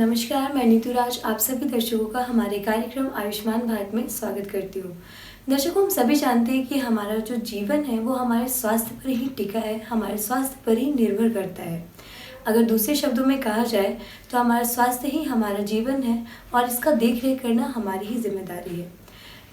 नमस्कार, मैं नीतू राज आप सभी दर्शकों का हमारे कार्यक्रम आयुष्मान भारत में स्वागत करती हूँ। दर्शकों, हम सभी जानते हैं कि हमारा जो जीवन है वो हमारे स्वास्थ्य पर ही टिका है, हमारे स्वास्थ्य पर ही निर्भर करता है। अगर दूसरे शब्दों में कहा जाए तो हमारा स्वास्थ्य ही हमारा जीवन है और इसका देख रेख करना हमारी ही जिम्मेदारी है।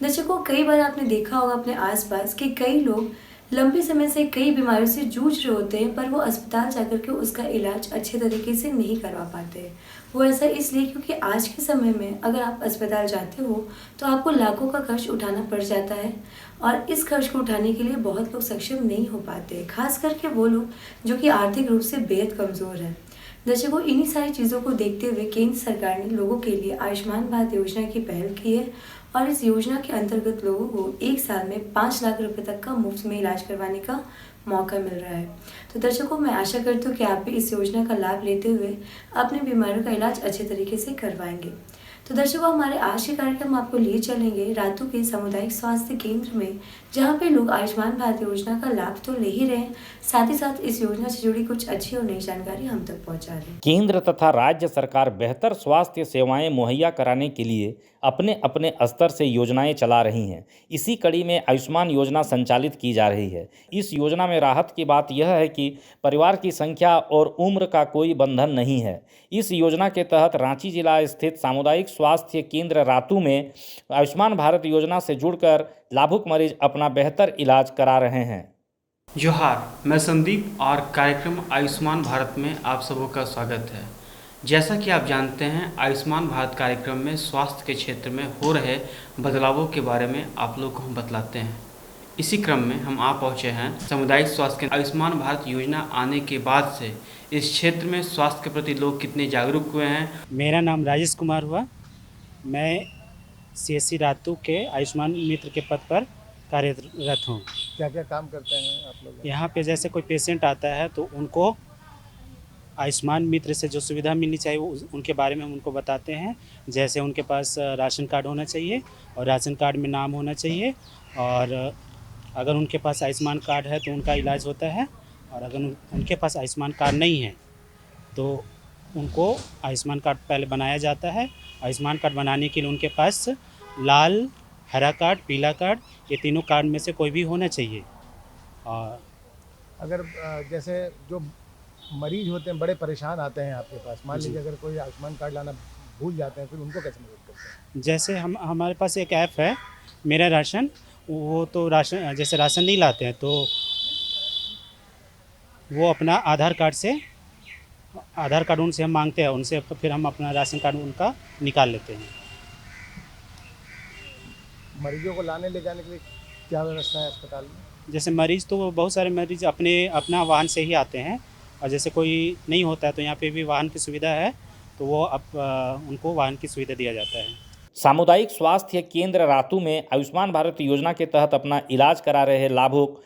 दर्शकों, कई बार आपने देखा होगा अपने आसपास कि कई लोग लंबे समय से कई बीमारियों से जूझ रहे होते हैं, पर वो अस्पताल जाकर के उसका इलाज अच्छे तरीके से नहीं करवा पाते हैं। वो ऐसा इसलिए क्योंकि आज के समय में अगर आप अस्पताल जाते हो तो आपको लाखों का खर्च उठाना पड़ जाता है और इस खर्च को उठाने के लिए बहुत लोग सक्षम नहीं हो पाते, खास करके वो लोग जो कि आर्थिक रूप से बेहद कमज़ोर हैं। दर्शकों, इन्हीं सारी चीज़ों को देखते हुए केंद्र सरकार ने लोगों के लिए आयुष्मान भारत योजना की पहल की है और इस योजना के अंतर्गत लोगों को एक साल में 5 लाख रुपए तक का मुफ्त में इलाज करवाने का मौका मिल रहा है। तो दर्शकों, मैं आशा करती हूँ कि आप भी इस योजना का लाभ लेते हुए अपनी बीमारियों का इलाज अच्छे तरीके से करवाएंगे। तो दर्शकों, हमारे आज के कार्यक्रम आपको लिए चलेंगे रातू के सामुदायिक स्वास्थ्य केंद्र में, जहाँ पे लोग आयुष्मान भारत योजना का लाभ तो ले ही रहे हैं, साथ ही साथ इस योजना से जुड़ी कुछ अच्छी और नई जानकारी हम तक पहुँचा रहे हैं। केंद्र तथा राज्य सरकार बेहतर स्वास्थ्य सेवाएं मुहैया कराने के लिए अपने अपने स्तर से योजनाएं चला रही हैं। इसी कड़ी में आयुष्मान योजना संचालित की जा रही है। इस योजना में राहत की बात यह है कि परिवार की संख्या और उम्र का कोई बंधन नहीं है। इस योजना के तहत रांची जिला स्थित सामुदायिक स्वास्थ्य केंद्र रातू में आयुष्मान भारत योजना से जुड़कर लाभुक मरीज अपना बेहतर इलाज करा रहे हैं। जोहार, मैं संदीप और कार्यक्रम आयुष्मान भारत में आप सबों का स्वागत है। जैसा कि आप जानते हैं, आयुष्मान भारत कार्यक्रम में स्वास्थ्य के क्षेत्र में हो रहे बदलावों के बारे में आप लोग को हम बतलाते हैं। इसी क्रम में हम आ पहुँचे हैं सामुदायिक स्वास्थ्य केंद्र। आयुष्मान भारत योजना आने के बाद से इस क्षेत्र में स्वास्थ्य के प्रति लोग कितने जागरूक हुए हैं। मेरा नाम राजेश कुमार हुआ। मैं CSC रातू के आयुष्मान मित्र के पद पर कार्यरत हूँ। क्या क्या काम करते हैं आप लोग? यहाँ पे जैसे कोई पेशेंट आता है तो उनको आयुष्मान मित्र से जो सुविधा मिलनी चाहिए वो उनके बारे में हम उनको बताते हैं। जैसे उनके पास राशन कार्ड होना चाहिए और राशन कार्ड में नाम होना चाहिए, और अगर उनके पास आयुष्मान कार्ड है तो उनका इलाज होता है, और अगर उनके पास आयुष्मान कार्ड नहीं है तो उनको आयुष्मान कार्ड पहले बनाया जाता है। आयुष्मान कार्ड बनाने के लिए उनके पास लाल, हरा कार्ड, पीला कार्ड, ये तीनों कार्ड में से कोई भी होना चाहिए। और अगर जैसे जो मरीज होते हैं बड़े परेशान आते हैं आपके पास, मान लीजिए अगर कोई आयुष्मान कार्ड लाना भूल जाते हैं, फिर उनको कैसे मदद करते हैं? जैसे हमारे पास एक ऐप है मेरा राशन, वो तो राशन जैसे राशन नहीं लाते हैं तो वो अपना आधार कार्ड उनसे हम मांगते हैं, उनसे फिर हम अपना राशन कार्ड उनका निकाल लेते हैं। मरीजों को लाने ले जाने के लिए क्या व्यवस्था है अस्पताल में? जैसे मरीज़ तो बहुत सारे मरीज़ अपना वाहन से ही आते हैं, और जैसे कोई नहीं होता है तो यहाँ पे भी वाहन की सुविधा है, तो वो उनको वाहन की सुविधा दिया जाता है। सामुदायिक स्वास्थ्य केंद्र रातू में आयुष्मान भारत योजना के तहत अपना इलाज करा रहे लाभुक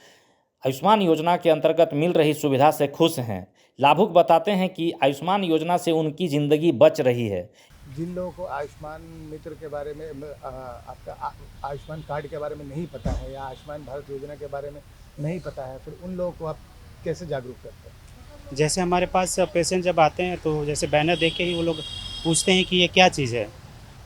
आयुष्मान योजना के अंतर्गत मिल रही सुविधा से खुश हैं। लाभुक बताते हैं कि आयुष्मान योजना से उनकी ज़िंदगी बच रही है। जिन लोगों को आयुष्मान मित्र के बारे में, आपका आयुष्मान कार्ड के बारे में नहीं पता है या आयुष्मान भारत योजना के बारे में नहीं पता है, फिर उन लोगों को आप कैसे जागरूक करते हैं? जैसे हमारे पास पेशेंट जब आते हैं तो जैसे बैनर देख के ही वो लोग पूछते हैं कि ये क्या चीज़ है,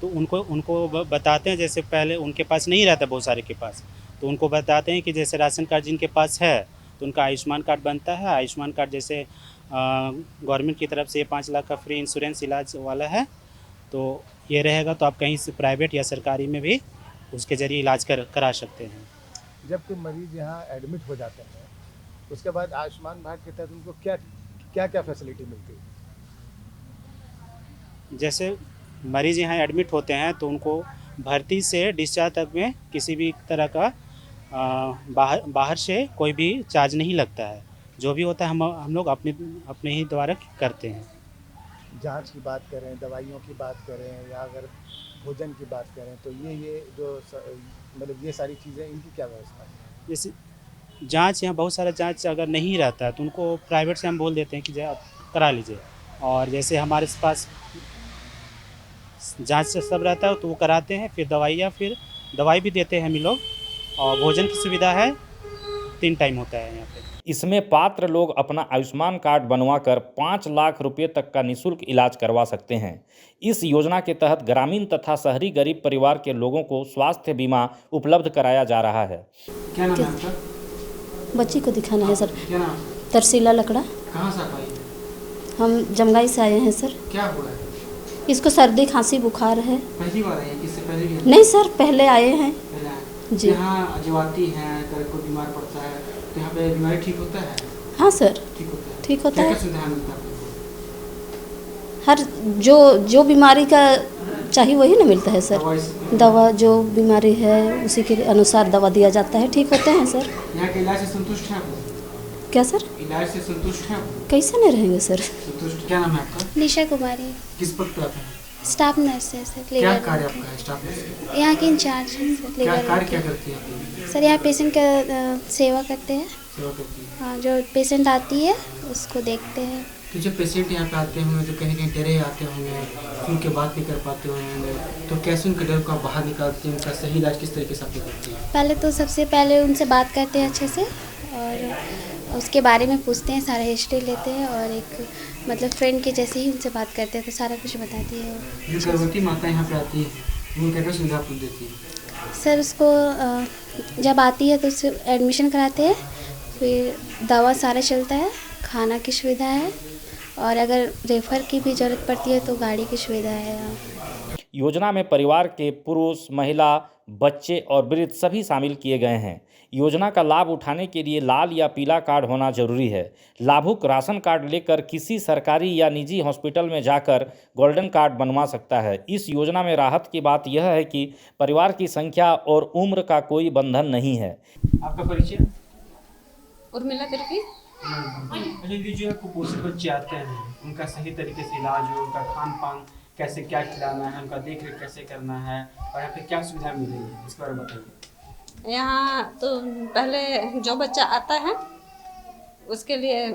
तो उनको बताते हैं। जैसे पहले उनके पास नहीं रहता बहुत सारे के पास, तो उनको बताते हैं कि जैसे राशन कार्ड जिनके पास है तो उनका आयुष्मान कार्ड बनता है। आयुष्मान कार्ड जैसे गवर्नमेंट की तरफ से 5 लाख का फ्री इंश्योरेंस इलाज वाला है, तो ये रहेगा तो आप कहीं से प्राइवेट या सरकारी में भी उसके ज़रिए इलाज करा सकते हैं। जब कोई मरीज यहाँ एडमिट हो जाते हैं उसके बाद आयुष्मान भारत के तहत उनको क्या फैसिलिटी मिलती है? जैसे मरीज़ यहाँ एडमिट होते हैं तो उनको भर्ती से डिस्चार्ज तक में किसी भी तरह का बाहर से कोई भी चार्ज नहीं लगता है। जो भी होता है हम लोग अपने ही द्वारा करते हैं। जांच की बात करें, दवाइयों की बात करें या अगर भोजन की बात करें, तो ये जो मतलब ये सारी चीज़ें, इनकी क्या व्यवस्था है? जैसे जांच, यहाँ बहुत सारा जांच अगर नहीं रहता है तो उनको प्राइवेट से हम बोल देते हैं कि आप करा लीजिए, और जैसे हमारे पास जांच से सब रहता है तो वो कराते हैं। फिर दवाई भी देते हैं हम लोग, और भोजन की सुविधा है। 3 टाइम होता है यहाँ पे। इसमें पात्र लोग अपना आयुष्मान कार्ड बनवाकर 5 लाख रुपए तक का निःशुल्क इलाज करवा सकते हैं। इस योजना के तहत ग्रामीण तथा शहरी गरीब परिवार के लोगों को स्वास्थ्य बीमा उपलब्ध कराया जा रहा है। क्या नाम है आपका? बच्ची को दिखाना है सर। क्या नाम? तरसीला लकड़ा। कहाँ से आप आई? हम जमगाई से आए हैं सर। क्या हुआ है? इसको सर्दी खांसी बुखार है। पहली बार आई है? किससे पहले भी आई? नहीं सर, पहले आए हैं। पहले आए। जी। यहाँ जब आती हैं अगर कोई बीमार पड़ता है तो यहाँ पे बीमारी ठीक होता है? हाँ सर, ठीक होता है। ठीक होता क्या है। क्या सुविधा मिलता है आपको? हर जो बीमारी का चाहिए वही ना मिलता है सर। दवाई दवा जो बीमारी है उसी के अनुसार दवा दिया जाता है, ठीक होते हैं सर। यहाँ के इलाज से संतुष्ट हैं आप? क्या सर? इलाज से संतुष्ट हैं आप? कैसे नहीं रहेंगे सर? संतुष्ट। क्या नाम है आपका? निशा कुमारी, किस पद पर आप हैं? स्टाफ नर्स है सर। क्या लेबर कार्य वर्क आपका है स्टाफ नर्स? है। यहाँ की इंचार्ज है सर। क्या लेबर कार्य वर्क क्या है। करती है आप? सर यहाँ पेशेंट का सेवा करते हैं। सेवा करती है। हाँ, जो पेशेंट आती है उसको देखते हैं। तो जब पेशेंट यहाँ पे आते होंगे तो कहीं कहीं डरे आते होंगे, उनके बात नहीं कर पाते होंगे, तो कैसे उनके डर को आप बाहर निकालते हैं? उनका सही इलाज किस तरीके से आप करते हैं? पहले तो सबसे पहले उनसे बात करते हैं अच्छे से, और उसके बारे में पूछते हैं, सारा हिस्ट्री लेते हैं, और एक मतलब फ्रेंड के जैसे ही उनसे बात करते हैं तो सारा कुछ बताती है। जो गर्भवती माता यहाँ पे आती है उनको क्या सुविधा आपको देती है? सर उसको जब आती है तो उससे एडमिशन कराते हैं, फिर दवा सारा चलता है, खाना की सुविधा है, और अगर रेफर की भी ज़रूरत पड़ती है तो गाड़ी की सुविधा है यहाँ। योजना में परिवार के पुरुष, महिला, बच्चे और वृद्ध सभी शामिल किए गए हैं। योजना का लाभ उठाने के लिए लाल या पीला कार्ड होना जरूरी है। लाभुक राशन कार्ड लेकर किसी सरकारी या निजी हॉस्पिटल में जाकर गोल्डन कार्ड बनवा सकता है। इस योजना में राहत की बात यह है कि परिवार की संख्या और उम्र का कोई बंधन नहीं है। आपका परिचय? उर्मिला तिर्की। अच्छा दीदी, जो है कुपोषित बच्चे आते हैं उनका सही तरीके से इलाज हो, उनका खान पान कैसे, क्या खिलाना है, उनका देख रेख कैसे करना है, और यहाँ पे क्या सुविधा मिलेगी, इसके बारे में बताइए। यहाँ तो पहले जो बच्चा आता है उसके लिए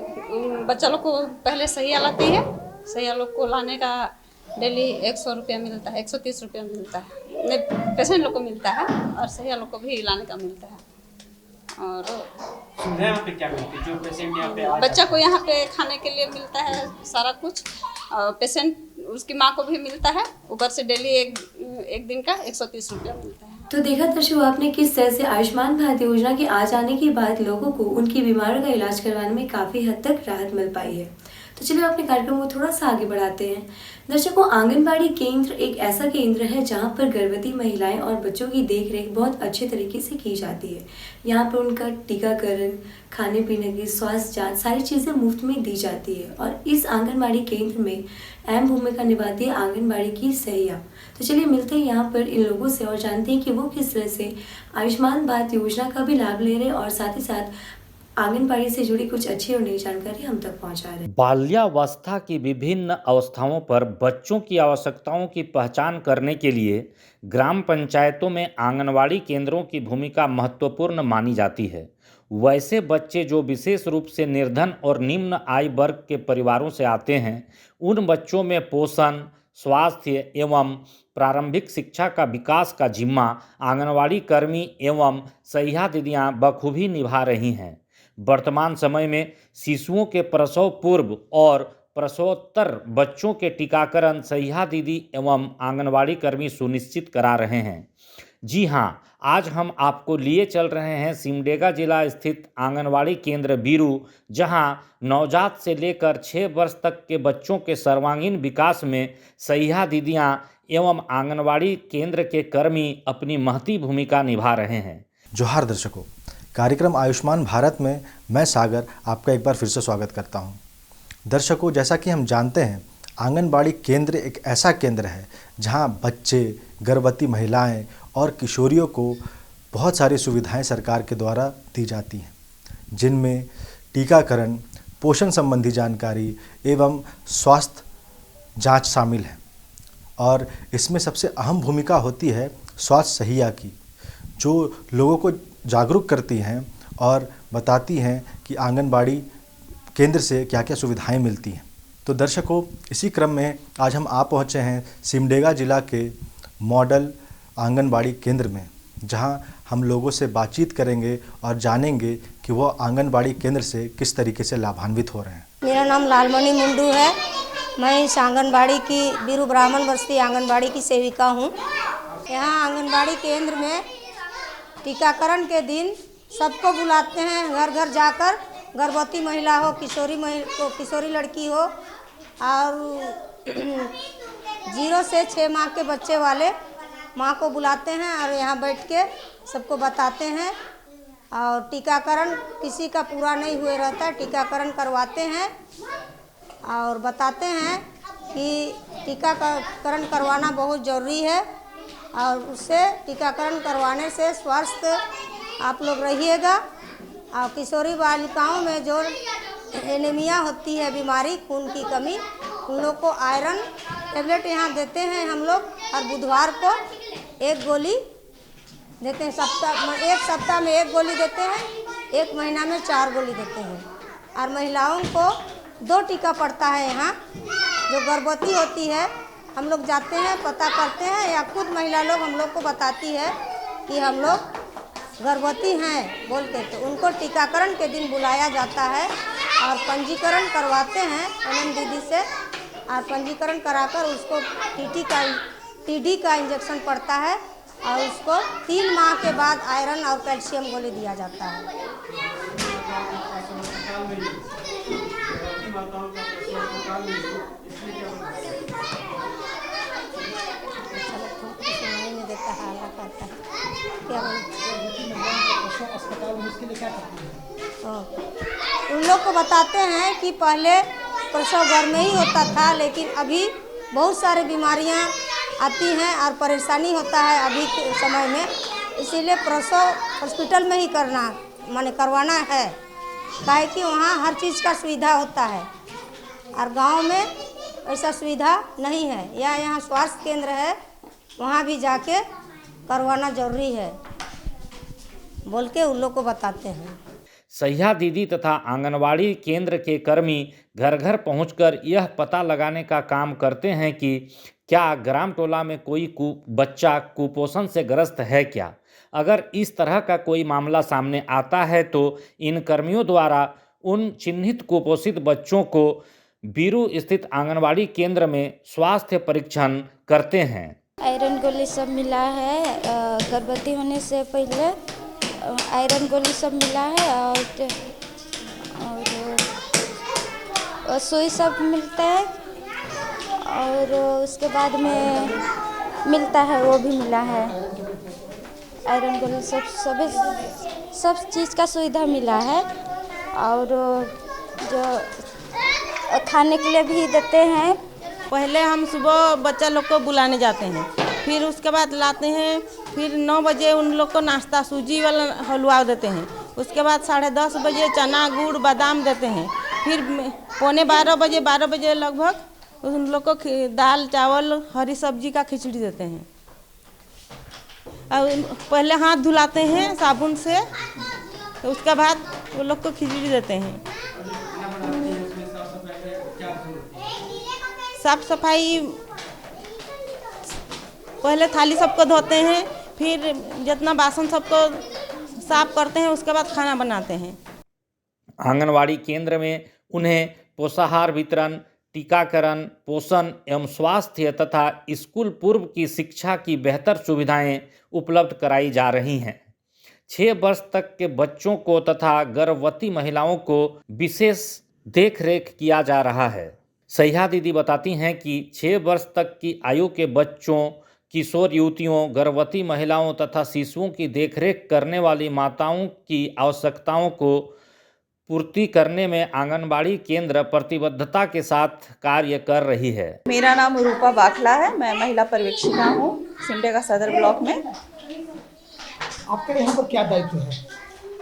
बच्चा लोग को पहले सही लाती है। सही लोग को लाने का डेली 100 रुपया मिलता है, 130 रुपया मिलता है। नहीं, पेशेंट लोग को मिलता है और सही लोग को भी लाने का मिलता है। और सुविधा यहाँ पे क्या मिलती है? जो पेशेंट यहाँ पे बच्चा को यहाँ पे खाने के लिए मिलता है सारा कुछ, और पेशेंट उसकी माँ को भी मिलता है। ऊपर से डेली एक दिन का 130 रुपया मिलता है। तो देखा दर्शकों आपने किस तरह से आयुष्मान भारत योजना के आ जाने के बाद लोगों को उनकी बीमारियों का इलाज करवाने में काफ़ी हद तक राहत मिल पाई है। तो चलिए अपने कार्यक्रम को थोड़ा सा आगे बढ़ाते हैं। दर्शकों, आंगनबाड़ी केंद्र एक ऐसा केंद्र है जहां पर गर्भवती महिलाएं और बच्चों की देखरेख बहुत अच्छे तरीके से की जाती है। यहां पर उनका टीकाकरण, खाने पीने की स्वास्थ्य जांच, सारी चीज़ें मुफ्त में दी जाती है। और इस आंगनबाड़ी केंद्र में अहम भूमिका निभाती है आंगनबाड़ी की सहिया। तो चलिए मिलते हैं यहाँ पर इन लोगों से और जानते हैं कि वो किस तरह से आयुष्मान भारत योजना का भी लाभ ले रहे हैं और साथ ही साथ आंगनबाड़ी से जुड़ी कुछ अच्छी और नई जानकारी हम तक पहुंचा रहे हैं। बाल्यावस्था की विभिन्न अवस्थाओं पर बच्चों की आवश्यकताओं की पहचान करने के लिए ग्राम पंचायतों में आंगनवाड़ी केंद्रों की भूमिका महत्वपूर्ण मानी जाती है। वैसे बच्चे जो विशेष रूप से निर्धन और निम्न आय वर्ग के परिवारों से आते हैं, उन बच्चों में पोषण, स्वास्थ्य एवं प्रारंभिक शिक्षा का विकास का जिम्मा आंगनवाड़ी कर्मी एवं सहिया दीदियाँ बखूबी निभा रही हैं। वर्तमान समय में शिशुओं के प्रसव पूर्व और प्रसवोत्तर बच्चों के टीकाकरण सहिया दीदी एवं आंगनवाड़ी कर्मी सुनिश्चित करा रहे हैं। जी हाँ, आज हम आपको लिए चल रहे हैं सिमडेगा जिला स्थित आंगनवाड़ी केंद्र बीरू, जहां नवजात से लेकर 6 वर्ष तक के बच्चों के सर्वांगीण विकास में सहिया दीदियां एवं आंगनवाड़ी केंद्र के कर्मी अपनी महती भूमिका निभा रहे हैं। जोहार दर्शकों, कार्यक्रम आयुष्मान भारत में मैं सागर आपका एक बार फिर से स्वागत करता हूं। दर्शकों, जैसा कि हम जानते हैं, आंगनबाड़ी केंद्र एक ऐसा केंद्र है जहां बच्चे, गर्भवती महिलाएं और किशोरियों को बहुत सारी सुविधाएं सरकार के द्वारा दी जाती हैं, जिनमें टीकाकरण, पोषण संबंधी जानकारी एवं स्वास्थ्य जांच शामिल है। और इसमें सबसे अहम भूमिका होती है स्वास्थ्य सहिया की, जो लोगों को जागरूक करती हैं और बताती हैं कि आंगनबाड़ी केंद्र से क्या क्या सुविधाएं मिलती हैं। तो दर्शकों, इसी क्रम में आज हम आ पहुँचे हैं सिमडेगा जिला के मॉडल आंगनबाड़ी केंद्र में, जहां हम लोगों से बातचीत करेंगे और जानेंगे कि वो आंगनबाड़ी केंद्र से किस तरीके से लाभान्वित हो रहे हैं। मेरा नाम लालमणि मुंडू है। मैं इस आंगनबाड़ी की बीरू ब्राह्मण बस्ती आंगनबाड़ी की सेविका हूँ। यहाँ आंगनबाड़ी केंद्र में टीकाकरण के दिन सबको बुलाते हैं, घर घर जाकर, गर्भवती महिला हो, किशोरी लड़की हो और 0 से 6 माह के बच्चे वाले माँ को बुलाते हैं और यहाँ बैठ के सबको बताते हैं। और टीकाकरण किसी का पूरा नहीं हुए रहता, टीकाकरण करवाते हैं और बताते हैं कि टीकाकरण करवाना बहुत ज़रूरी है और उससे टीकाकरण करवाने से स्वस्थ आप लोग रहिएगा। और किशोरी बालिकाओं में जो एनीमिया होती है, बीमारी, खून की कमी, उन लोग को आयरन टेबलेट यहाँ देते हैं। हम लोग हर बुधवार को 1 गोली देते हैं। एक सप्ताह में 1 गोली देते हैं, 1 महीना में 4 गोली देते हैं। और महिलाओं को 2 टीका पड़ता है यहाँ। जो गर्भवती होती है, हम लोग जाते हैं, पता करते हैं, या खुद महिला लोग हम लोग को बताती है कि हम लोग गर्भवती हैं बोल के, तो उनको टीकाकरण के दिन बुलाया जाता है और पंजीकरण करवाते हैं एनएम दीदी से। और पंजीकरण कराकर उसको टीडी का इंजेक्शन पड़ता है और उसको 3 माह के बाद आयरन और कैल्शियम गोली दिया जाता है। उन लोग को बताते हैं कि पहले प्रसव घर में ही होता था, लेकिन अभी बहुत सारी बीमारियां आती हैं और परेशानी होता है अभी के समय में, इसीलिए प्रसव हॉस्पिटल में ही करवाना है, काहे कि वहाँ हर चीज़ का सुविधा होता है और गांव में ऐसा सुविधा नहीं है। या यहाँ स्वास्थ्य केंद्र है, वहाँ भी जाके करवाना जरूरी है बोल के उन लोग को बताते हैं। सहिया दीदी तथा आंगनवाड़ी केंद्र के कर्मी घर घर पहुंचकर यह पता लगाने का काम करते हैं कि क्या ग्राम टोला में कोई बच्चा कुपोषण से ग्रस्त है क्या। अगर इस तरह का कोई मामला सामने आता है तो इन कर्मियों द्वारा उन चिन्हित कुपोषित बच्चों को बीरू स्थित आंगनवाड़ी केंद्र में स्वास्थ्य परीक्षण करते हैं। आयरन गोली सब मिला है, गर्भवती होने से पहले आयरन गोली सब मिला है और सुई सब मिलता है और उसके बाद में मिलता है, वो भी मिला है। आयरन गोली सब चीज़ का सुविधा मिला है और जो खाने के लिए भी देते हैं। पहले हम सुबह बच्चा लोग को बुलाने जाते हैं, फिर उसके बाद लाते हैं, फिर 9 बजे उन लोग को नाश्ता सूजी वाला हलवा देते हैं। उसके बाद 10:30 बजे चना गुड़ बादाम देते हैं। फिर 12 बजे लगभग उन लोग को दाल चावल हरी सब्जी का खिचड़ी देते हैं। और पहले हाथ धुलाते हैं साबुन से, तो उसके बाद वो लोग को खिचड़ी देते हैं। साफ सफाई पहले थाली सबको धोते हैं, फिर जितना बासन सबको साफ करते हैं, उसके बाद खाना बनाते हैं। आंगनवाड़ी केंद्र में उन्हें पोषाहार वितरण, टीकाकरण, पोषण एवं स्वास्थ्य तथा स्कूल पूर्व की शिक्षा की बेहतर सुविधाएं उपलब्ध कराई जा रही हैं। 6 वर्ष तक के बच्चों को तथा गर्भवती महिलाओं को विशेष देखरेख किया जा रहा है। सहिया दीदी बताती हैं कि 6 वर्ष तक की आयु के बच्चों, किशोर युवतियों, गर्भवती महिलाओं तथा शिशुओं की देखरेख करने वाली माताओं की आवश्यकताओं को पूर्ति करने में आंगनबाड़ी केंद्र प्रतिबद्धता के साथ कार्य कर रही है। मेरा नाम रूपा बाखला है, मैं महिला पर्यवेक्षिका हूँ सिमडेगा सदर ब्लॉक में। आपके यहाँ पर क्या दायित्व है?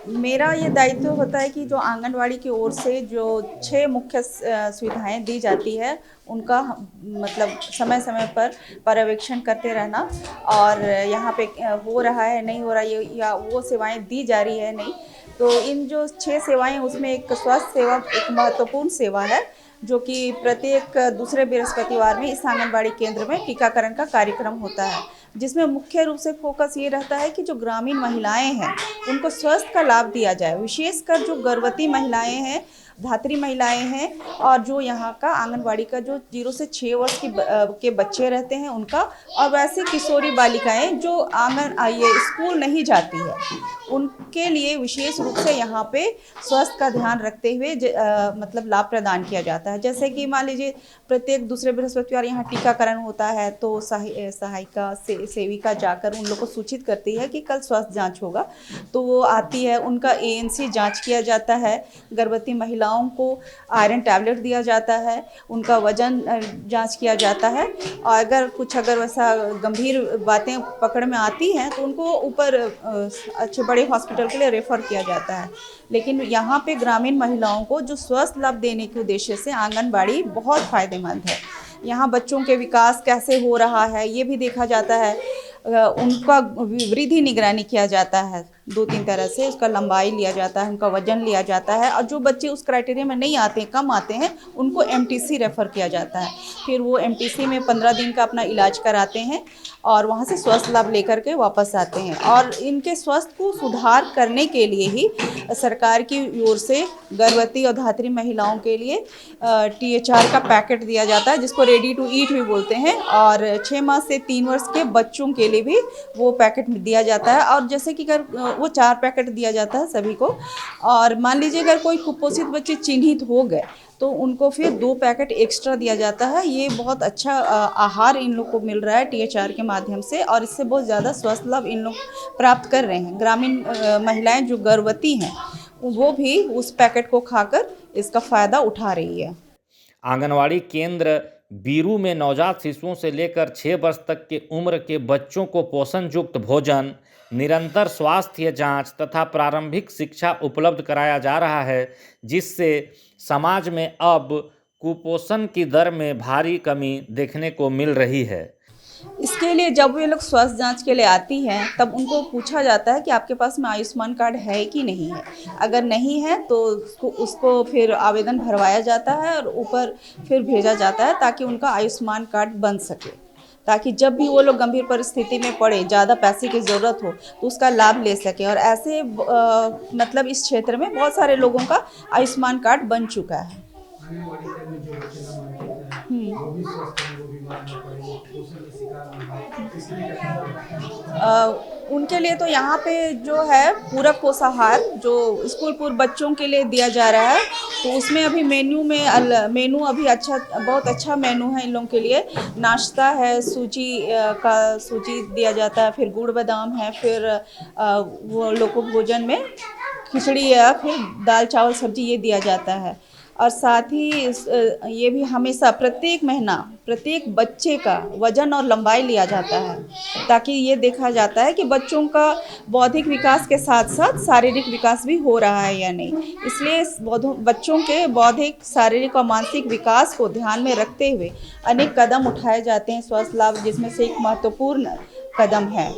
मेरा ये दायित्व होता है कि जो आंगनवाड़ी की ओर से जो 6 मुख्य सुविधाएं दी जाती है, उनका मतलब समय समय पर पर्यवेक्षण करते रहना और यहाँ पे हो रहा है नहीं हो रहा है या वो सेवाएं दी जा रही है नहीं, तो इन जो 6 सेवाएं उसमें एक स्वास्थ्य सेवा एक महत्वपूर्ण सेवा है, जो कि प्रत्येक दूसरे बृहस्पतिवार में इस आंगनबाड़ी केंद्र में टीकाकरण का कार्यक्रम होता है। जिसमें मुख्य रूप से फोकस ये रहता है कि जो ग्रामीण महिलाएं हैं उनको स्वास्थ्य का लाभ दिया जाए, विशेषकर जो गर्भवती महिलाएं हैं, धात्री महिलाएं हैं और जो यहाँ का आंगनबाड़ी का जो 0 से 6 वर्ष के बच्चे रहते हैं उनका, और वैसे किशोरी बालिकाएं जो ये स्कूल नहीं जाती है उनके लिए विशेष रूप से यहाँ पे स्वास्थ्य का ध्यान रखते हुए मतलब लाभ प्रदान किया जाता है। जैसे कि मान लीजिए प्रत्येक दूसरे बृहस्पतिवार यहाँ टीकाकरण होता है, तो सहायिका सेविका जाकर उन लोग को सूचित करती है कि कल स्वास्थ्य जांच होगा, तो वो आती है, उनका ANC जांच किया जाता है, गर्भवती महिलाओं को आयरन टैबलेट दिया जाता है, उनका वजन जांच किया जाता है, और अगर वैसा गंभीर बातें पकड़ में आती हैं तो उनको ऊपर अच्छे बड़े हॉस्पिटल के लिए रेफ़र किया जाता है। लेकिन यहाँ पे ग्रामीण महिलाओं को जो स्वास्थ्य लाभ देने के उद्देश्य से आंगनबाड़ी बहुत फ़ायदेमंद है। यहाँ बच्चों के विकास कैसे हो रहा है ये भी देखा जाता है, उनका वृद्धि निगरानी किया जाता है 2-3 तरह से, उसका लंबाई लिया जाता है, उनका वजन लिया जाता है, और जो बच्चे उस क्राइटेरिया में नहीं आते, कम आते हैं, उनको MTC रेफ़र किया जाता है। फिर वो MTC में 15 दिन का अपना इलाज कराते हैं और वहाँ से स्वास्थ्य लाभ लेकर के वापस आते हैं। और इनके स्वास्थ्य को सुधार करने के लिए ही सरकार की ओर से गर्भवती और धात्री महिलाओं के लिए THR का पैकेट दिया जाता है, जिसको रेडी टू ईट भी बोलते हैं, और 6 माह से 3 वर्ष के बच्चों के लिए भी वो पैकेट दिया जाता है। और जैसे कि अगर वो 4 पैकेट दिया जाता है सभी को, और मान लीजिए अगर कोई कुपोषित बच्चे चिन्हित हो गए तो उनको फिर 2 पैकेट एक्स्ट्रा दिया जाता है। ये बहुत अच्छा आहार इन लोग को मिल रहा है THR के माध्यम से, और इससे बहुत ज़्यादा स्वास्थ्य लाभ इन लोग प्राप्त कर रहे हैं। ग्रामीण महिलाएं जो गर्भवती हैं वो भी उस पैकेट को खाकर इसका फ़ायदा उठा रही है। आंगनवाड़ी केंद्र बीरू में नवजात शिशुओं से लेकर 6 वर्ष तक के उम्र के बच्चों को पोषण युक्त भोजन, निरंतर स्वास्थ्य जांच तथा प्रारंभिक शिक्षा उपलब्ध कराया जा रहा है, जिससे समाज में अब कुपोषण की दर में भारी कमी देखने को मिल रही है। इसके लिए जब ये लोग स्वास्थ्य जांच के लिए आती हैं तब उनको पूछा जाता है कि आपके पास में आयुष्मान कार्ड है कि नहीं है। अगर नहीं है तो उसको फिर आवेदन भरवाया जाता है और ऊपर फिर भेजा जाता है ताकि उनका आयुष्मान कार्ड बन सके, ताकि जब भी वो लोग गंभीर परिस्थिति में पड़े, ज़्यादा पैसे की ज़रूरत हो तो उसका लाभ ले सकें। और ऐसे मतलब इस क्षेत्र में बहुत सारे लोगों का आयुष्मान कार्ड बन चुका है। उनके लिए तो यहाँ पे जो है पूरक पोषाहार जो स्कूल पूर्व बच्चों के लिए दिया जा रहा है, तो उसमें अभी मेनू अभी बहुत अच्छा मेनू है इन लोगों के लिए। नाश्ता है, सूजी दिया जाता है, फिर गुड़ बादाम है, फिर वो लोग को भोजन में खिचड़ी या फिर दाल चावल सब्जी ये दिया जाता है। और साथ ही ये भी हमेशा प्रत्येक महीना प्रत्येक बच्चे का वजन और लंबाई लिया जाता है, ताकि ये देखा जाता है कि बच्चों का बौद्धिक विकास के साथ साथ शारीरिक विकास भी हो रहा है या नहीं। इसलिए बच्चों के बौद्धिक, शारीरिक और मानसिक विकास को ध्यान में रखते हुए अनेक कदम उठाए जाते हैं स्वास्थ्य लाभ, जिसमें से एक महत्वपूर्ण कदम है।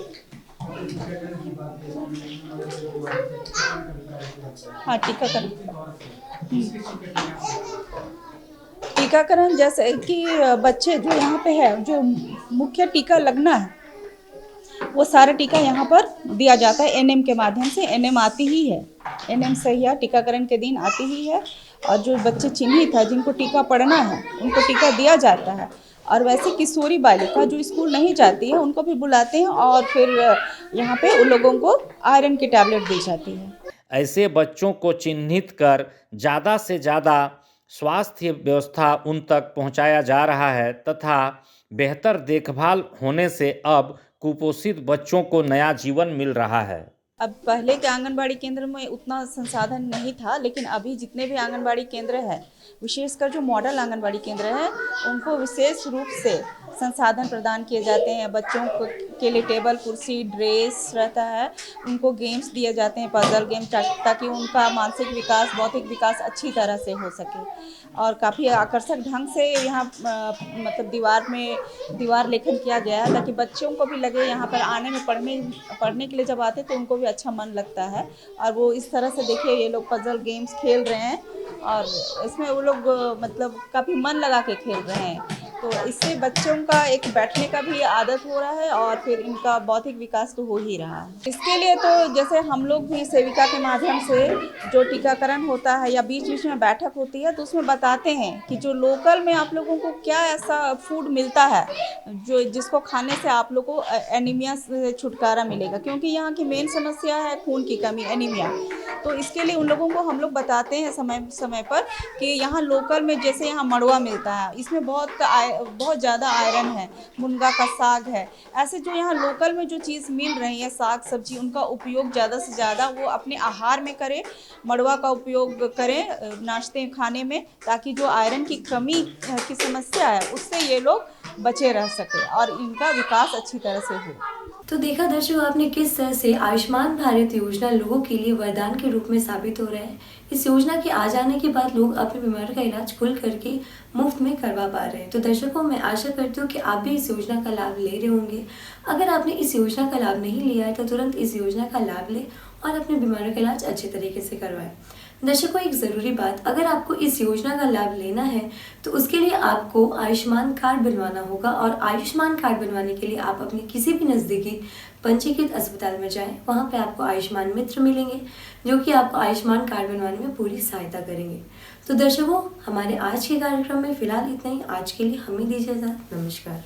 हाँ, टीकाकरण जैसे कि बच्चे जो यहाँ पे है, जो मुख्य टीका लगना है वो सारा टीका यहाँ पर दिया जाता है NM के माध्यम से। NM आती ही है, NM सहिया टीकाकरण के दिन आती ही है, और जो बच्चे चिन्हित है जिनको टीका पड़ना है उनको टीका दिया जाता है। और वैसे किशोरी बालिका जो स्कूल नहीं जाती है उनको भी बुलाते हैं और फिर यहाँ पे उन लोगों को आयरन की टैबलेट दी जाती है। ऐसे बच्चों को चिन्हित कर ज़्यादा से ज़्यादा स्वास्थ्य व्यवस्था उन तक पहुंचाया जा रहा है तथा बेहतर देखभाल होने से अब कुपोषित बच्चों को नया जीवन मिल रहा है। अब पहले के आंगनबाड़ी केंद्र में उतना संसाधन नहीं था, लेकिन अभी जितने भी आंगनबाड़ी केंद्र हैं, विशेषकर जो मॉडल आंगनबाड़ी केंद्र हैं, उनको विशेष रूप से संसाधन प्रदान किए जाते हैं। बच्चों के लिए टेबल कुर्सी, ड्रेस रहता है, उनको गेम्स दिए जाते हैं, पजल गेम, ताकि उनका मानसिक विकास, बौद्धिक विकास अच्छी तरह से हो सके। और काफ़ी आकर्षक ढंग से यहाँ मतलब दीवार लेखन किया गया है, ताकि बच्चों को भी लगे यहाँ पर आने में पढ़ने के लिए जब आते तो उनको भी अच्छा मन लगता है। और वो इस तरह से देखिए ये लोग पजल गेम्स खेल रहे हैं और इसमें वो लोग मतलब काफ़ी मन लगा के खेल रहे हैं। तो इससे बच्चों का एक बैठने का भी आदत हो रहा है और फिर इनका बौद्धिक विकास तो हो ही रहा है। इसके लिए तो जैसे हम लोग भी सेविका के माध्यम से जो टीकाकरण होता है या बीच बीच में बैठक होती है तो उसमें बताते हैं कि जो लोकल में आप लोगों को क्या ऐसा फूड मिलता है जो जिसको खाने से आप लोग को एनीमिया से छुटकारा मिलेगा, क्योंकि यहाँ की मेन समस्या है खून की कमी, एनीमिया। तो इसके लिए उन लोगों को हम लोग बताते हैं समय समय पर कि यहाँ लोकल में जैसे यहाँ मड़ुआ मिलता है, इसमें बहुत ज़्यादा आयरन है, मुनगा का साग है, ऐसे जो यहाँ लोकल में जो चीज़ मिल रही है साग सब्जी उनका उपयोग ज़्यादा से ज़्यादा वो अपने आहार में करें, मड़ुआ का उपयोग करें नाश्ते खाने में, ताकि जो आयरन की कमी की समस्या है उससे ये लोग बचे रह सके और इनका विकास अच्छी तरह से हो। तो देखा दर्शकों आपने किस तरह से आयुष्मान भारत योजना लोगों के लिए वरदान के रूप में साबित हो रहा है। इस योजना के आ जाने के बाद लोग अपनी बीमारी का इलाज खुल करके मुफ्त में करवा पा रहे हैं। तो दर्शकों मैं आशा करती हूँ कि आप भी इस योजना का लाभ ले रहे होंगे। अगर आपने इस योजना का लाभ नहीं लिया है तो तुरंत इस योजना का लाभ लें और अपनी बीमारियों का इलाज अच्छे तरीके से करवाएं। दर्शकों एक ज़रूरी बात, अगर आपको इस योजना का लाभ लेना है तो उसके लिए आपको आयुष्मान कार्ड बनवाना होगा और आयुष्मान कार्ड बनवाने के लिए आप अपने किसी भी नज़दीकी पंजीकृत अस्पताल में जाएं। वहां पे आपको आयुष्मान मित्र मिलेंगे जो कि आपको आयुष्मान कार्ड बनवाने में पूरी सहायता करेंगे। तो दर्शकों हमारे आज के कार्यक्रम में फ़िलहाल इतना ही। आज के लिए हमें दीजिए इजाज़त। नमस्कार।